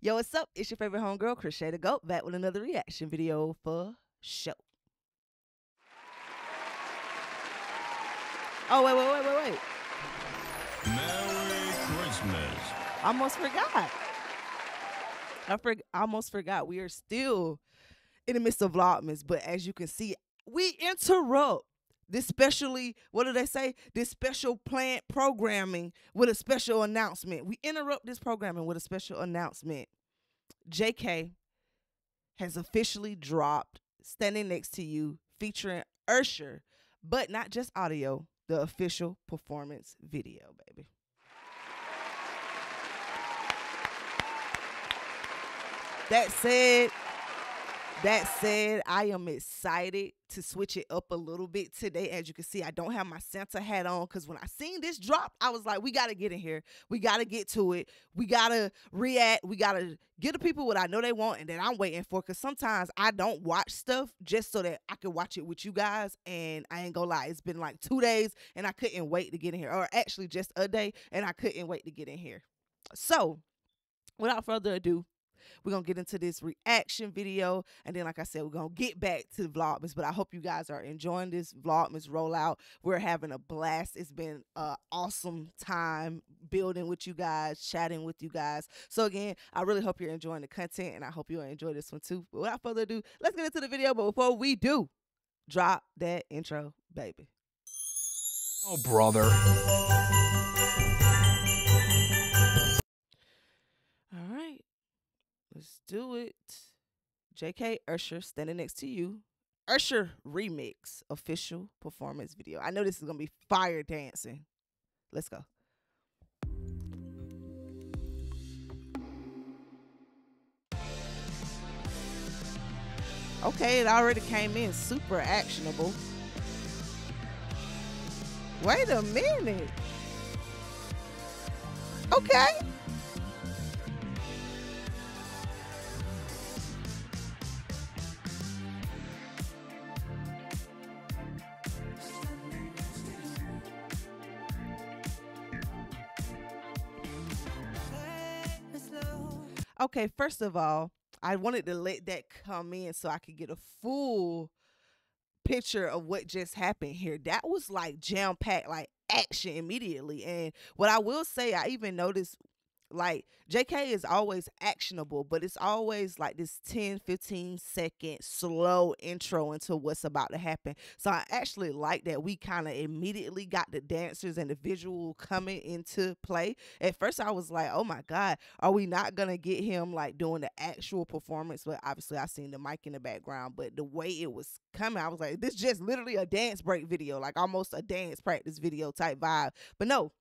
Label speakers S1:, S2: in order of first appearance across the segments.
S1: Yo, what's up? It's your favorite homegirl, Chrshy the Goat, back with another reaction video for show. Oh, wait.
S2: Merry Christmas.
S1: Almost forgot. Almost forgot. We are still in the midst of Vlogmas, but as you can see, we interrupt this specially, what do they say? This special planned programming with a special announcement. We interrupt this programming with a special announcement. JK has officially dropped Standing Next to You featuring Usher, but not just audio, the official performance video, baby. That said, I am excited to switch it up a little bit today. As you can see, I don't have my Santa hat on because when I seen this drop, I was like, we got to get in here. We got to get to it. We got to react. We got to give the people what I know they want and that I'm waiting for, because sometimes I don't watch stuff just so that I can watch it with you guys. And I ain't gonna lie, it's been like 2 days and I couldn't wait to get in here, or actually just a day, and I couldn't wait to get in here. So without further ado, we're going to get into this reaction video, and then, like I said, we're going to get back to the Vlogmas. But I hope you guys are enjoying this Vlogmas rollout. We're having a blast. It's been an awesome time building with you guys, chatting with you guys. So, again, I really hope you're enjoying the content, and I hope you'll enjoy this one, too. But without further ado, let's get into the video. But before we do, drop that intro, baby.
S2: Oh, brother.
S1: All right. Let's do it. JK, Usher, Standing Next to You. Usher remix official performance video. I know this is going to be fire dancing. Let's go. Okay, it already came in super actionable. Wait a minute. Okay. Okay, first of all, I wanted to let that come in so I could get a full picture of what just happened here. That was like jam-packed, like action immediately. And what I will say, I even noticed, like, JK is always actionable, but it's always like this 10-15 second slow intro into what's about to happen. So I actually like that we kind of immediately got the dancers and the visual coming into play. At first I was like, oh my God, are we not gonna get him like doing the actual performance? But obviously I seen the mic in the background, but the way it was coming, I was like, this just literally a dance break video, like almost a dance practice video type vibe. But no,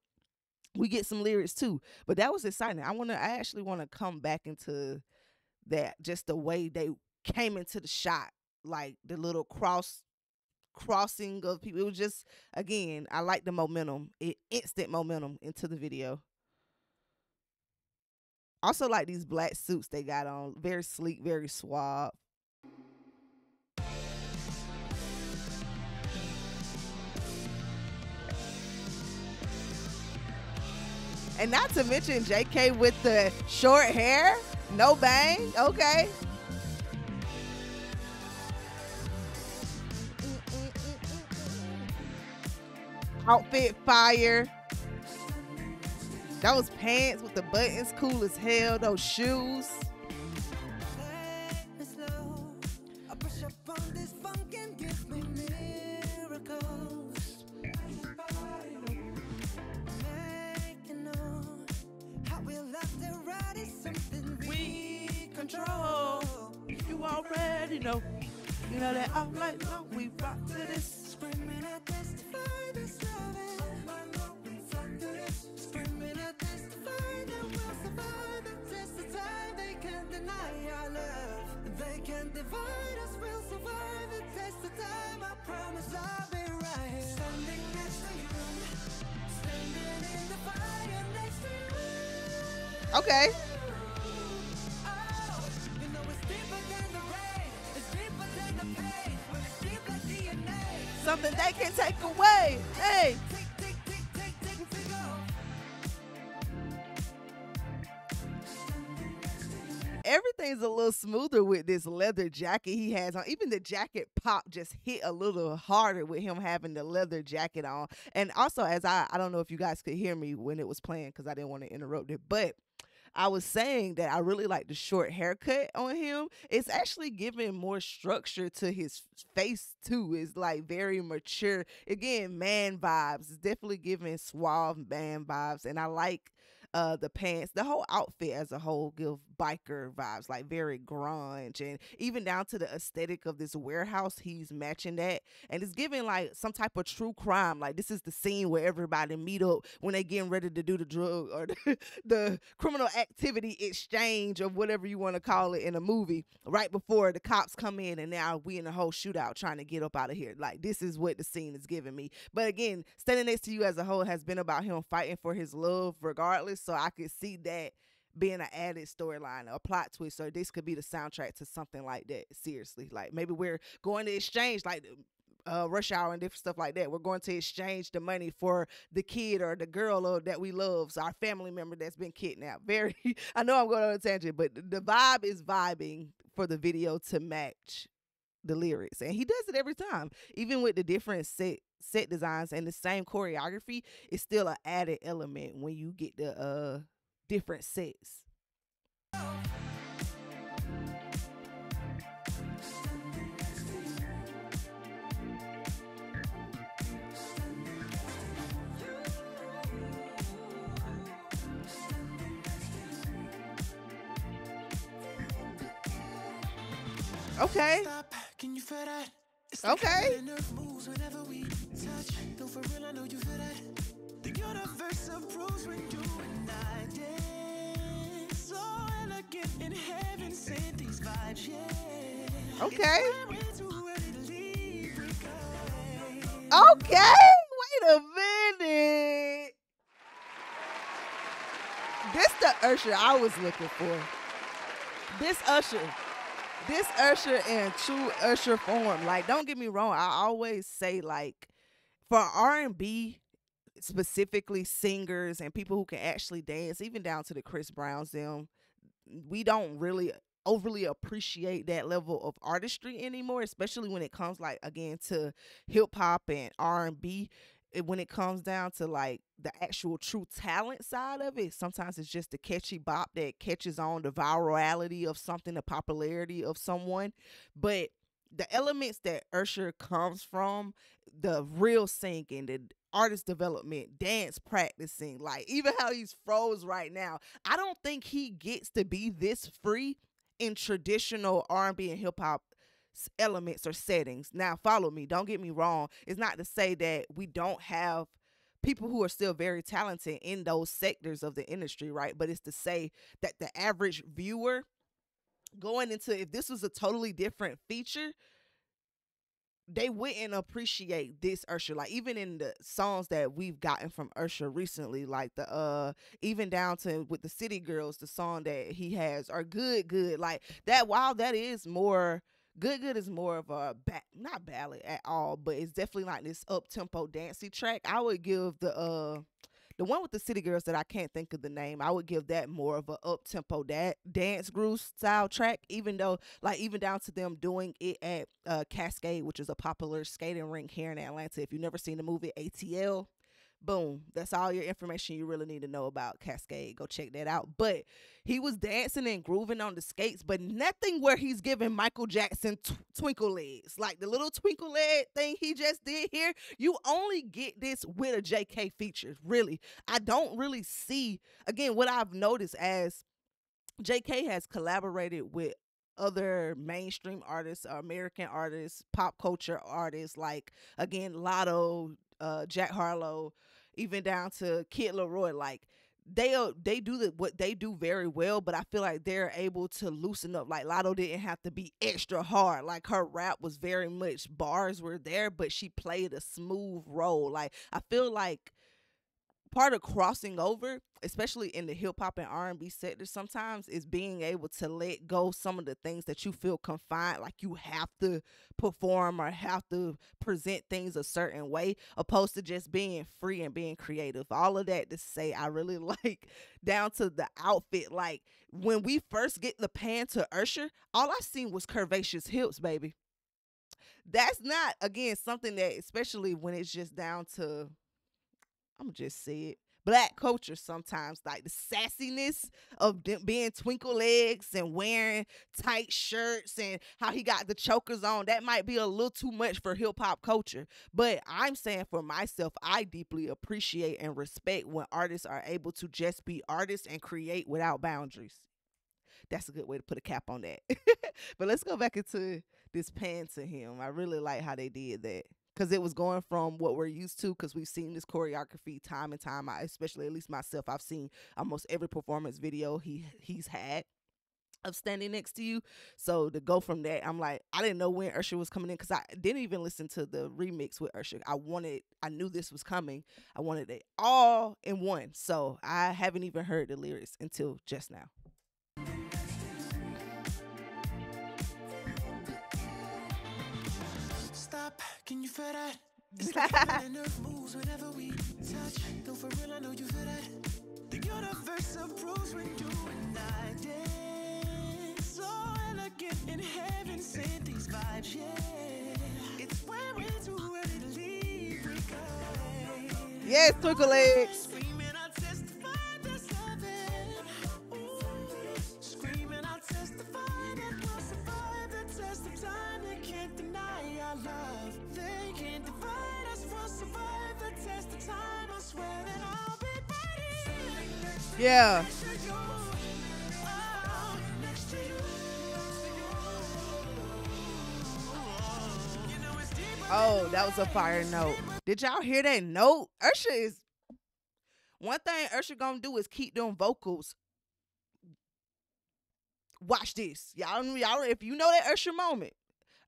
S1: we get some lyrics too. But that was exciting. I actually want to come back into that, just the way they came into the shot, like the little crossing of people. It was just, again, I like the momentum, instant momentum into the video. Also like these black suits they got on, very sleek, very suave. And not to mention JK with the short hair, no bang, okay. Outfit fire. Those pants with the buttons, cool as hell. Those shoes. Control. You already know. You know that all night long we rock to this. Screaming I testify this love. We rock to this. Screaming I testify that we'll survive the test of time. They can't deny our love. They can't divide us. We'll survive the test of time. I promise I'll be right here. Standing next to you. Standing in the fire next to you. Okay. Something they can take away. Hey. everything's a little smoother with this leather jacket he has on. Even the jacket pop just hit a little harder with him having the leather jacket on. And also, as I don't know if you guys could hear me when it was playing because I didn't want to interrupt it, but I was saying that I really like the short haircut on him. It's actually giving more structure to his face too. It's like very mature. Again, man vibes. It's definitely giving suave man vibes. And I like the pants, the whole outfit as a whole give biker vibes, like very grunge, and even down to the aesthetic of this warehouse he's matching that, and it's giving like some type of true crime. Like this is the scene where everybody meet up when they getting ready to do the drug or the criminal activity exchange or whatever you want to call it in a movie, right before the cops come in, and now we in a whole shootout trying to get up out of here. Like this is what the scene is giving me. But again, Standing Next to You as a whole has been about him fighting for his love regardless. So I could see that being an added storyline, a plot twist, or this could be the soundtrack to something like that. Seriously, like maybe we're going to exchange like rush hour and different stuff like that. We're going to exchange the money for the kid or the girl or that we love, so our family member that's been kidnapped. Very, I know I'm going on a tangent, but the vibe is vibing for the video to match the lyrics, and he does it every time, even with the different set designs and the same choreography. It's still an added element when you get the different sets. Okay. Okay. Okay. Okay. Wait a minute. This the Usher I was looking for. This Usher in true Usher form. Like, don't get me wrong. I always say, like, for R&B, specifically singers and people who can actually dance, even down to the Chris Browns, them, we don't really overly appreciate that level of artistry anymore, especially when it comes, like, again, to hip hop and R&B. When it comes down to like the actual true talent side of it, sometimes it's just the catchy bop that catches on, the virality of something, the popularity of someone. But the elements that Usher comes from, the real singing, the artist development, dance practicing, like even how he's froze right now, I don't think he gets to be this free in traditional R&B and hip hop elements or settings. Now follow me, don't get me wrong, it's not to say that we don't have people who are still very talented in those sectors of the industry, right? But it's to say that the average viewer going into, if this was a totally different feature, they wouldn't appreciate this Usher. Like even in the songs that we've gotten from Usher recently, like the even down to with the City Girls, the song that he has are good like that. While that is more Good is more of a not ballad at all, but it's definitely like this up tempo dancey track. I would give the one with the City Girls that I can't think of the name, I would give that more of a up tempo dance groove style track. Even though, like, even down to them doing it at Cascade, which is a popular skating rink here in Atlanta. If you've never seen the movie ATL, boom, that's all your information you really need to know about Cascade. Go check that out. But he was dancing and grooving on the skates, but nothing where he's giving Michael Jackson twinkle legs. Like the little twinkle leg thing he just did here, you only get this with a JK feature. Really, I don't really see, again, what I've noticed as JK has collaborated with other mainstream artists, American artists, pop culture artists, like, again, Lotto, Jack Harlow, even down to Kid Leroy. Like they do what they do very well, but I feel like they're able to loosen up. Like Lotto didn't have to be extra hard. Like her rap was very much, bars were there, but she played a smooth role. Like I feel like part of crossing over, especially in the hip hop and R&B sector, sometimes is being able to let go some of the things that you feel confined, like you have to perform or have to present things a certain way, opposed to just being free and being creative. All of that to say, I really like down to the outfit. Like when we first get the pan to Usher, all I seen was curvaceous hips, baby. That's not, again, something that, especially when it's just down to, I'm gonna just say it, Black culture sometimes, like the sassiness of being twinkle legs and wearing tight shirts and how he got the chokers on, that might be a little too much for hip hop culture. But I'm saying for myself, I deeply appreciate and respect when artists are able to just be artists and create without boundaries. That's a good way to put a cap on that. But let's go back into this pan to him. I really like how they did that, because it was going from what we're used to, because we've seen this choreography time and time out, especially at least myself. I've seen almost every performance video he's had of Standing Next to You. So to go from that, I'm like, I didn't know when Usher was coming in, because I didn't even listen to the remix with Usher. I knew this was coming. I wanted it all in one. So I haven't even heard the lyrics until just now.
S3: Stop, can you feel that? It's like the nerve moves whenever we touch. Though for real, I know you feel that. The universe approves when you and I dance. So elegant in heaven, send these vibes, yeah. It's when we're too ready to leave, we go.
S1: Yes, twinkle legs.
S3: Screaming, I'll testify that's loving. Ooh, screaming, I'll testify that we'll survive the test of time. They can't deny our love. They can't divide us. We'll survive the test of time. I swear that I'll be ready.
S1: Yeah.
S3: Next to you. Oh, next to you. You know it's deeper.
S1: Oh, that was a fire note. Did y'all hear that note? Usher is, one thing Usher gonna do is keep them vocals. Watch this. Y'all, if you know that Usher moment,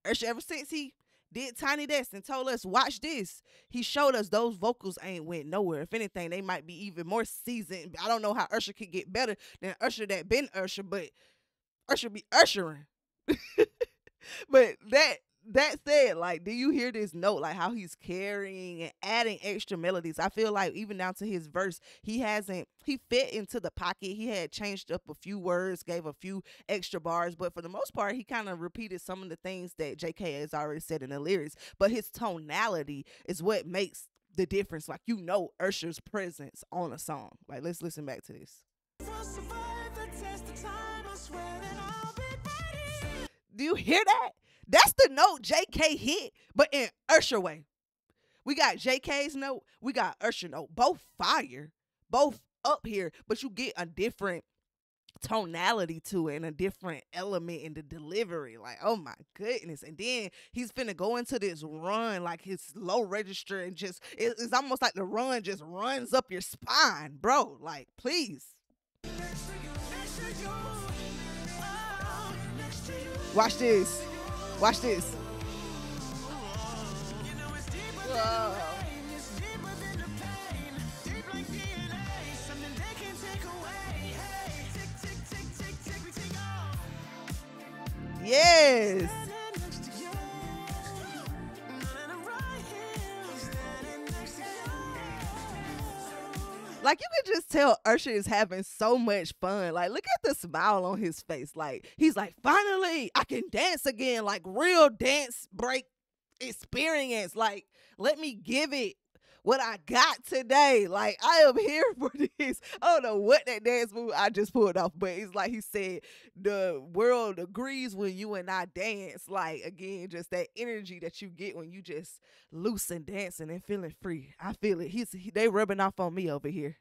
S1: Usher, ever since he did Tiny Desk and told us, watch this, he showed us those vocals ain't went nowhere. If anything, they might be even more seasoned. I don't know how Usher could get better than Usher that been Usher, but Usher be ushering. But that said, like, do you hear this note? Like how he's carrying and adding extra melodies. I feel like even down to his verse, he fit into the pocket. He had changed up a few words, gave a few extra bars, but for the most part, he kind of repeated some of the things that JK has already said in the lyrics. But his tonality is what makes the difference. Like, you know, Usher's presence on a song. Like, let's listen back to this.
S3: We'll survive the test of time. I swear that I'll be ready.
S1: Do you hear that? That's the note JK hit, but in Usher way. We got JK's note, we got Usher note. Both fire, both up here, but you get a different tonality to it and a different element in the delivery. Like, oh my goodness. And then he's finna go into this run, like his low register, and just, it's almost like the run just runs up your spine, bro. Like, please. Watch this. Watch this. Whoa. Yes. Like, you can just tell Usher is having so much fun. Like, look at the smile on his face. Like, he's like, finally, I can dance again. Like, real dance break experience. Like, let me give it what I got today. Like, I am here for this. I don't know what that dance move I just pulled off, but it's like he said, the world agrees when you and I dance. Like, again, just that energy that you get when you just loose and dancing and feeling free. I feel it. They rubbing off on me over here.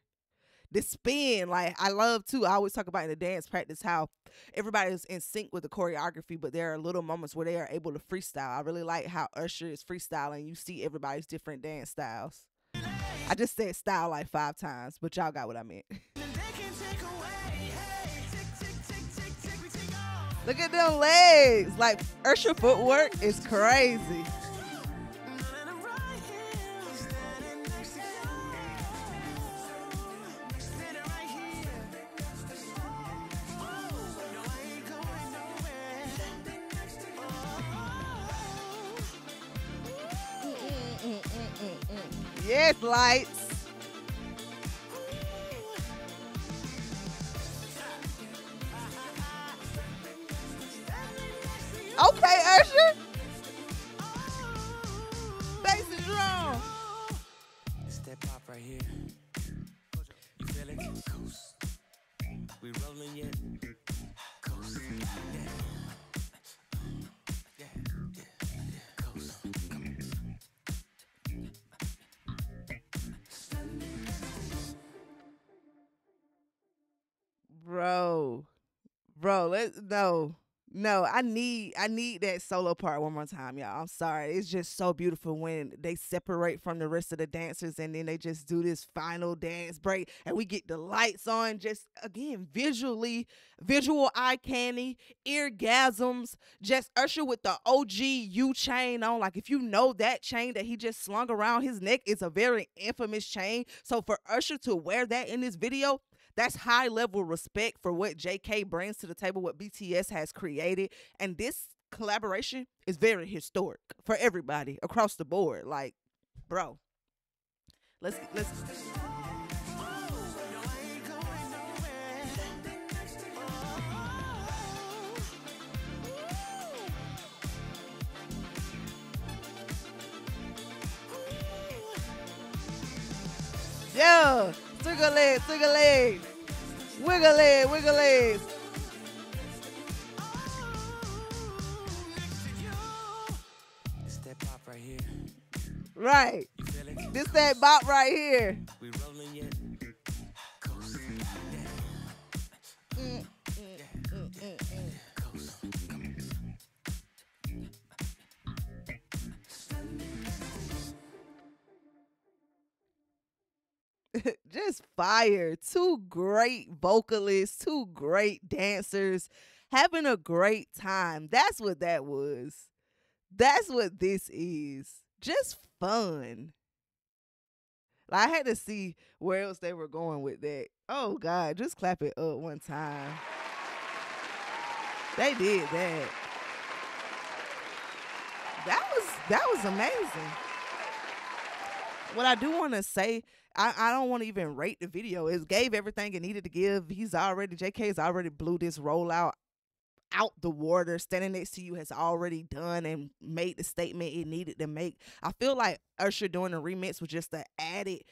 S1: The spin, like, I love too. I always talk about in the dance practice how everybody is in sync with the choreography, but there are little moments where they are able to freestyle. I really like how Usher is freestyling. You see everybody's different dance styles. I just said style like 5 times, but y'all got what I meant. Look at them legs. Like, Usher footwork is crazy. Yes, lights. Okay, Usher. Bass and drum.
S3: It's that pop right here. You feel it? Coast. We rolling yet? Coast. Yeah. Yeah. Yeah. Coast. Come on.
S1: Bro, let's no. I need that solo part one more time, y'all. I'm sorry. It's just so beautiful when they separate from the rest of the dancers and then they just do this final dance break and we get the lights on. Just again, visual eye candy, eargasms. Just Usher with the OG U chain on. Like if you know that chain that he just slung around his neck is a very infamous chain. So for Usher to wear that in this video, that's high level respect for what JK brings to the table, what BTS has created. And this collaboration is very historic for everybody across the board. Like, bro, let's yeah, wiggle legs, wiggle legs, wiggle legs, wiggle legs.
S3: It's that pop right here.
S1: Right.
S3: You feel it?
S1: This that bop right here.
S3: We rolling yet? Coast. Yeah. Coast. Come on.
S1: Just fire. Two great vocalists, two great dancers, having a great time. That's what that was. That's what this is. Just fun. Like, I had to see where else they were going with that. Oh God, just clap it up one time. They did that. That was amazing. What I do want to say, I don't want to even rate the video. It gave everything it needed to give. JK's already blew this rollout out the water. Standing Next to You has already done and made the statement it needed to make. I feel like Usher doing the remix was just an added,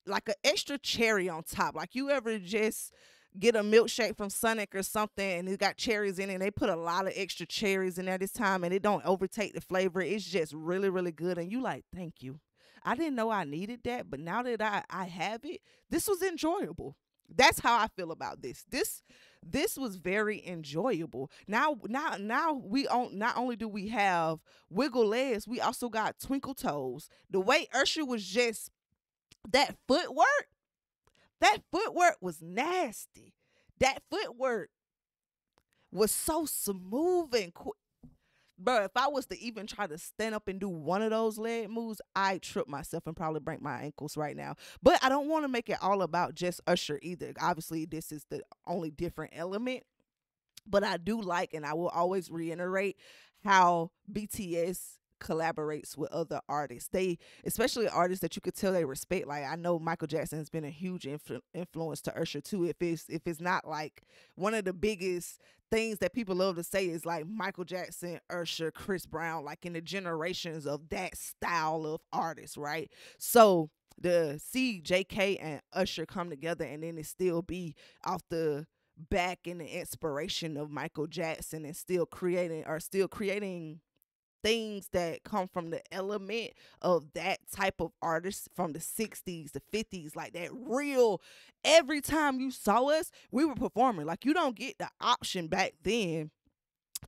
S1: like an extra cherry on top. Like you ever just get a milkshake from Sonic or something and it got cherries in it and they put a lot of extra cherries in there this time and it don't overtake the flavor. It's just really, really good. And you like, thank you. I didn't know I needed that, but now that I have it, this was enjoyable. That's how I feel about this. This was very enjoyable. Now we not only do we have wiggle legs, we also got twinkle toes. The way Usher was just that footwork was nasty. That footwork was so smooth and quick. Bro, if I was to even try to stand up and do one of those leg moves, I'd trip myself and probably break my ankles right now. But I don't want to make it all about just Usher either. Obviously, this is the only different element. But I do like, and I will always reiterate, how BTS collaborates with other artists. They, especially artists that you could tell they respect. Like I know Michael Jackson has been a huge influence to Usher too. If it's not like one of the biggest things that people love to say is like Michael Jackson, Usher, Chris Brown, like in the generations of that style of artists, right? So to see JK and Usher come together and then it still be off the back and the inspiration of Michael Jackson and still creating things that come from the element of that type of artist from the 60s, the 50s, like that real, every time you saw us, we were performing. Like you don't get the option back then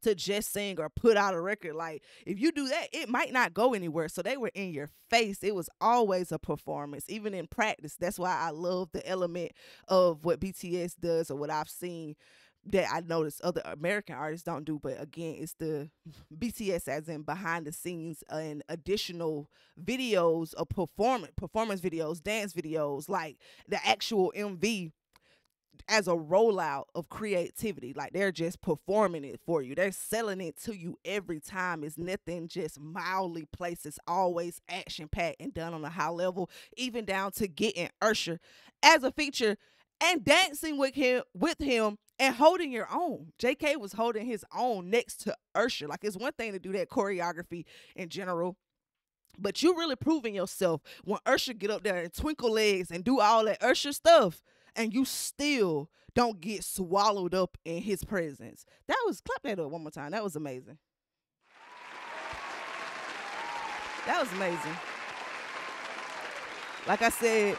S1: to just sing or put out a record. Like if you do that, it might not go anywhere. So they were in your face. It was always a performance, even in practice. That's why I love the element of what BTS does or what I've seen that I noticed other American artists don't do. But again, it's the BTS as in behind the scenes and additional videos of performance videos, dance videos, like the actual MV. as a rollout of creativity. Like they're just performing it for you. They're selling it to you every time. It's nothing just mildly placed. It's always action packed and done on a high level, even down to getting Usher as a feature and dancing with him and holding your own. JK was holding his own next to Usher. Like it's one thing to do that choreography in general, but you really proving yourself when Usher get up there and twinkle legs and do all that Usher stuff, and you still don't get swallowed up in his presence. That was, clap that up one more time. That was amazing. That was amazing. Like I said,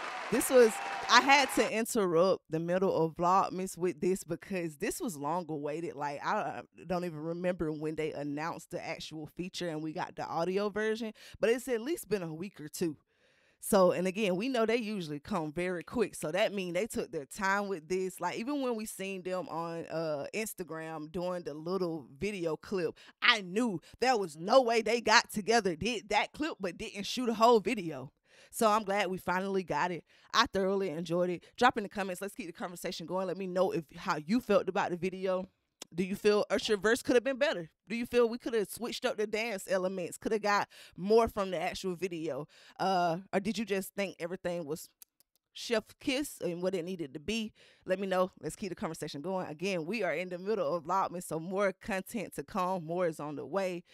S1: I had to interrupt the middle of Vlogmas with this because this was long awaited. Like, I don't even remember when they announced the actual feature and we got the audio version, but it's at least been a week or two. So, and again, we know they usually come very quick. So that means they took their time with this. Like, even when we seen them on Instagram doing the little video clip, I knew there was no way they got together, did that clip, but didn't shoot a whole video. So I'm glad we finally got it. I thoroughly enjoyed it. Drop in the comments. Let's keep the conversation going. Let me know how you felt about the video. Do you feel Usher verse could have been better? Do you feel we could have switched up the dance elements? Could have got more from the actual video? Or did you just think everything was chef kiss and what it needed to be? Let me know. Let's keep the conversation going. Again, we are in the middle of Vlogmas, so more content to come. More is on the way.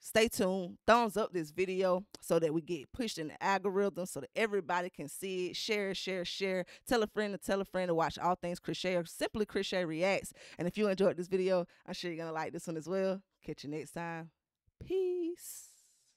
S1: Stay tuned. Thumbs up this video so that we get pushed in the algorithm so that everybody can see it. Share, share, share. Tell a friend to watch all things Chrshy or simply Chrshy Reacts. And if you enjoyed this video, I'm sure you're going to like this one as well. Catch you next time. Peace.